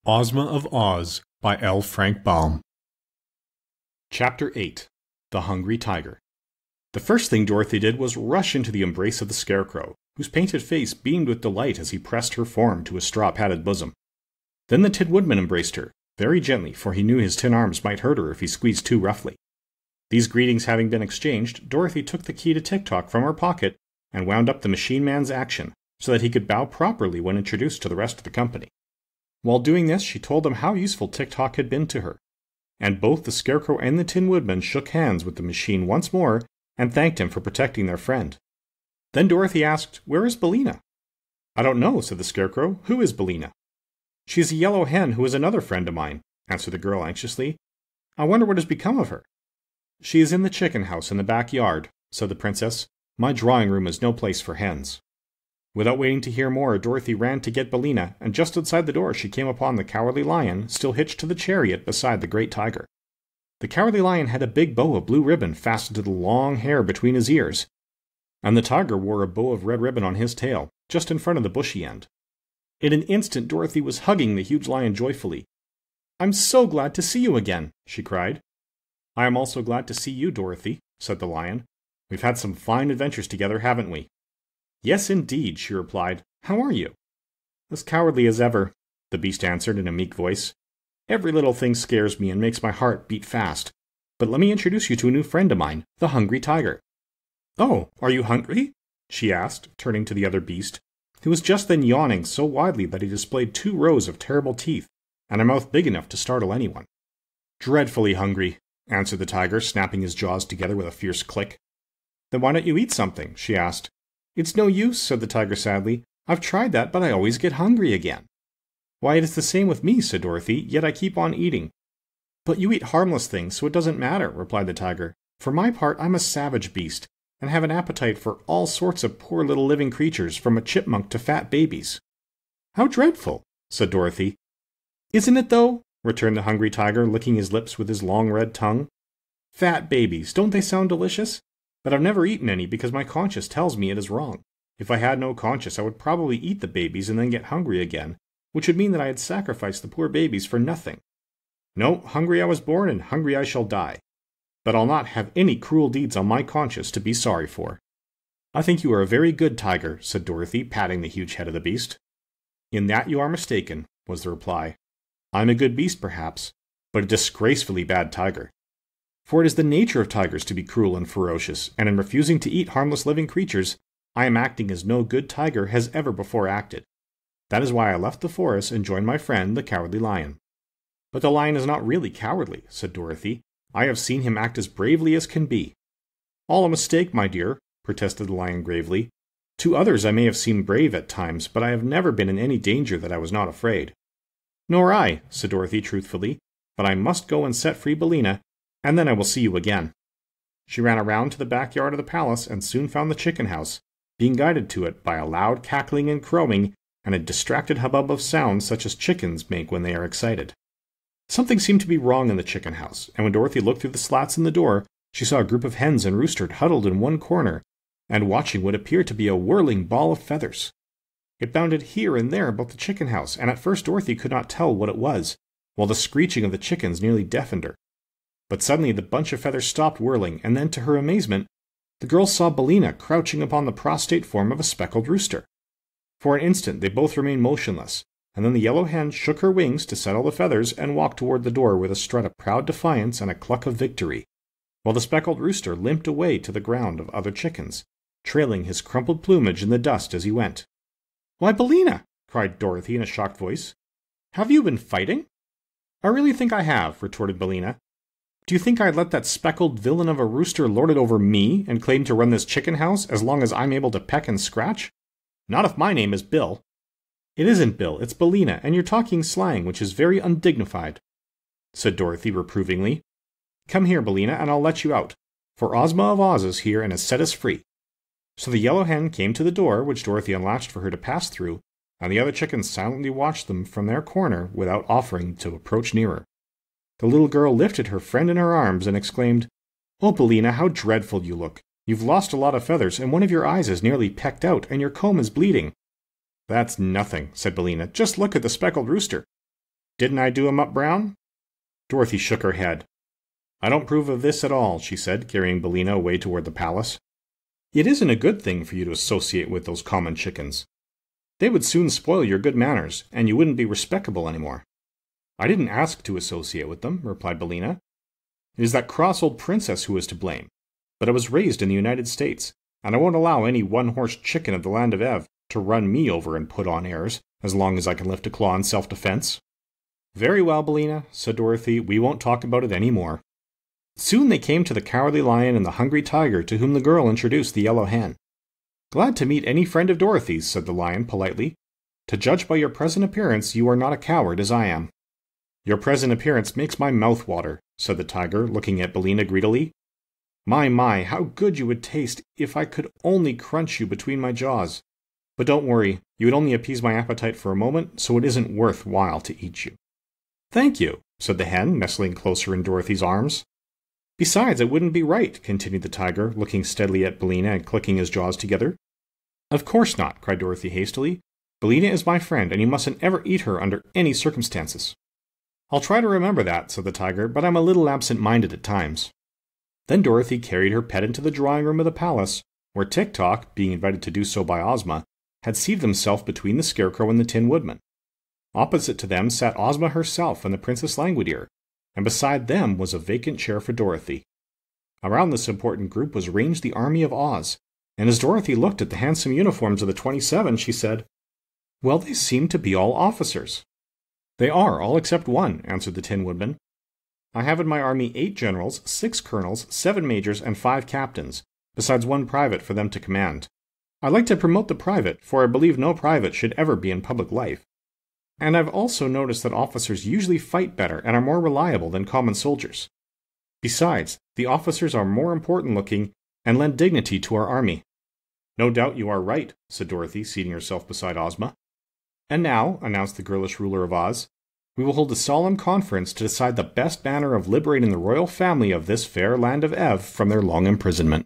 Ozma of Oz by L. Frank Baum. Chapter 8. The Hungry Tiger. The first thing Dorothy did was rush into the embrace of the Scarecrow, whose painted face beamed with delight as he pressed her form to his straw-padded bosom. Then the Tin Woodman embraced her, very gently, for he knew his tin arms might hurt her if he squeezed too roughly. These greetings having been exchanged, Dorothy took the key to Tik-Tok from her pocket and wound up the Machine Man's action, so that he could bow properly when introduced to the rest of the company. While doing this, she told them how useful Tik-Tok had been to her, and both the Scarecrow and the Tin Woodman shook hands with the machine once more and thanked him for protecting their friend. Then Dorothy asked, "Where is Billina?" "I don't know," said the Scarecrow. "Who is Billina?" "She is a yellow hen who is another friend of mine," answered the girl anxiously. "I wonder what has become of her." "She is in the chicken house in the backyard," said the princess. "My drawing room is no place for hens." Without waiting to hear more, Dorothy ran to get Billina, and just outside the door she came upon the Cowardly Lion, still hitched to the chariot beside the Great Tiger. The Cowardly Lion had a big bow of blue ribbon fastened to the long hair between his ears, and the Tiger wore a bow of red ribbon on his tail, just in front of the bushy end. In an instant Dorothy was hugging the huge lion joyfully. "I'm so glad to see you again," she cried. "I am also glad to see you, Dorothy," said the lion. "We've had some fine adventures together, haven't we?" "Yes, indeed," she replied. "How are you?" "As cowardly as ever," the beast answered in a meek voice. "Every little thing scares me and makes my heart beat fast. But let me introduce you to a new friend of mine, the Hungry Tiger." "Oh, are you hungry?" she asked, turning to the other beast, who was just then yawning so widely that he displayed 2 rows of terrible teeth and a mouth big enough to startle anyone. "Dreadfully hungry," answered the tiger, snapping his jaws together with a fierce click. "Then why don't you eat something?" she asked. "It's no use," said the tiger sadly. "I've tried that, but I always get hungry again." "Why, it is the same with me," said Dorothy, "yet I keep on eating." "But you eat harmless things, so it doesn't matter," replied the tiger. "For my part, I'm a savage beast, and have an appetite for all sorts of poor little living creatures, from a chipmunk to fat babies." "How dreadful," said Dorothy. "Isn't it, though?" returned the hungry tiger, licking his lips with his long red tongue. "Fat babies, don't they sound delicious? But I've never eaten any because my conscience tells me it is wrong. If I had no conscience, I would probably eat the babies and then get hungry again, which would mean that I had sacrificed the poor babies for nothing. No, hungry I was born, and hungry I shall die. But I'll not have any cruel deeds on my conscience to be sorry for." "I think you are a very good tiger," said Dorothy, patting the huge head of the beast. "In that you are mistaken," was the reply. "I am a good beast, perhaps, but a disgracefully bad tiger. For it is the nature of tigers to be cruel and ferocious, and in refusing to eat harmless living creatures, I am acting as no good tiger has ever before acted. That is why I left the forest and joined my friend, the Cowardly Lion." "But the lion is not really cowardly," said Dorothy. "I have seen him act as bravely as can be." "All a mistake, my dear," protested the lion gravely. "To others I may have seemed brave at times, but I have never been in any danger that I was not afraid." "Nor I," said Dorothy truthfully, "but I must go and set free Billina, and then I will see you again." She ran around to the backyard of the palace and soon found the chicken house, being guided to it by a loud cackling and crowing and a distracted hubbub of sounds such as chickens make when they are excited. Something seemed to be wrong in the chicken house, and when Dorothy looked through the slats in the door, she saw a group of hens and roosters huddled in one corner and watching what appeared to be a whirling ball of feathers. It bounded here and there about the chicken house, and at first Dorothy could not tell what it was, while the screeching of the chickens nearly deafened her. But suddenly the bunch of feathers stopped whirling, and then, to her amazement, the girl saw Billina crouching upon the prostrate form of a speckled rooster. For an instant they both remained motionless, and then the yellow hen shook her wings to settle the feathers and walked toward the door with a strut of proud defiance and a cluck of victory, while the speckled rooster limped away to the ground of other chickens, trailing his crumpled plumage in the dust as he went. "Why, Billina!" cried Dorothy in a shocked voice. "Have you been fighting?" "I really think I have," retorted Billina. "Do you think I'd let that speckled villain of a rooster lord it over me and claim to run this chicken house as long as I'm able to peck and scratch? Not if my name is Bill." "It isn't Bill, it's Billina, and you're talking slang, which is very undignified," said Dorothy reprovingly. "Come here, Billina, and I'll let you out, for Ozma of Oz is here and has set us free." So the yellow hen came to the door, which Dorothy unlatched for her to pass through, and the other chickens silently watched them from their corner without offering to approach nearer. The little girl lifted her friend in her arms and exclaimed, "Oh, Billina, how dreadful you look! You've lost a lot of feathers, and one of your eyes is nearly pecked out, and your comb is bleeding." "That's nothing," said Billina. "Just look at the speckled rooster." Didn't I do 'em up brown?" Dorothy shook her head. "I don't approve of this at all," she said, carrying Billina away toward the palace. "It isn't a good thing for you to associate with those common chickens. They would soon spoil your good manners, and you wouldn't be respectable anymore." "I didn't ask to associate with them," replied Billina. "It is that cross old princess who is to blame. But I was raised in the United States, and I won't allow any one-horse chicken of the land of Ev to run me over and put on airs, as long as I can lift a claw in self-defense." "Very well, Billina," said Dorothy, "we won't talk about it any more." Soon they came to the Cowardly Lion and the Hungry Tiger, to whom the girl introduced the Yellow Hen. "Glad to meet any friend of Dorothy's," said the Lion politely. "To judge by your present appearance, you are not a coward, as I am." "Your present appearance makes my mouth water," said the Tiger, looking at Billina greedily. My, how good you would taste if I could only crunch you between my jaws. But don't worry, you would only appease my appetite for a moment, so it isn't worth while to eat you." "Thank you," said the Hen, nestling closer in Dorothy's arms. "Besides, it wouldn't be right," continued the Tiger, looking steadily at Billina and clicking his jaws together. "Of course not," cried Dorothy hastily. "Billina is my friend, and you mustn't ever eat her under any circumstances." "I'll try to remember that," said the Tiger, "but I'm a little absent-minded at times." Then Dorothy carried her pet into the drawing-room of the palace, where Tik-Tok, being invited to do so by Ozma, had seated himself between the Scarecrow and the Tin Woodman. Opposite to them sat Ozma herself and the Princess Langwidere, and beside them was a vacant chair for Dorothy. Around this important group was ranged the army of Oz, and as Dorothy looked at the handsome uniforms of the 27, she said, "Well, they seem to be all officers." "They are, all except one," answered the Tin Woodman. "I have in my army 8 generals, 6 colonels, 7 majors, and 5 captains, besides 1 private for them to command. I like to promote the private, for I believe no private should ever be in public life. And I've also noticed that officers usually fight better and are more reliable than common soldiers. Besides, the officers are more important looking and lend dignity to our army." "No doubt you are right," said Dorothy, seating herself beside Ozma. "And now," announced the girlish ruler of Oz, "we will hold a solemn conference to decide the best manner of liberating the royal family of this fair land of Ev from their long imprisonment."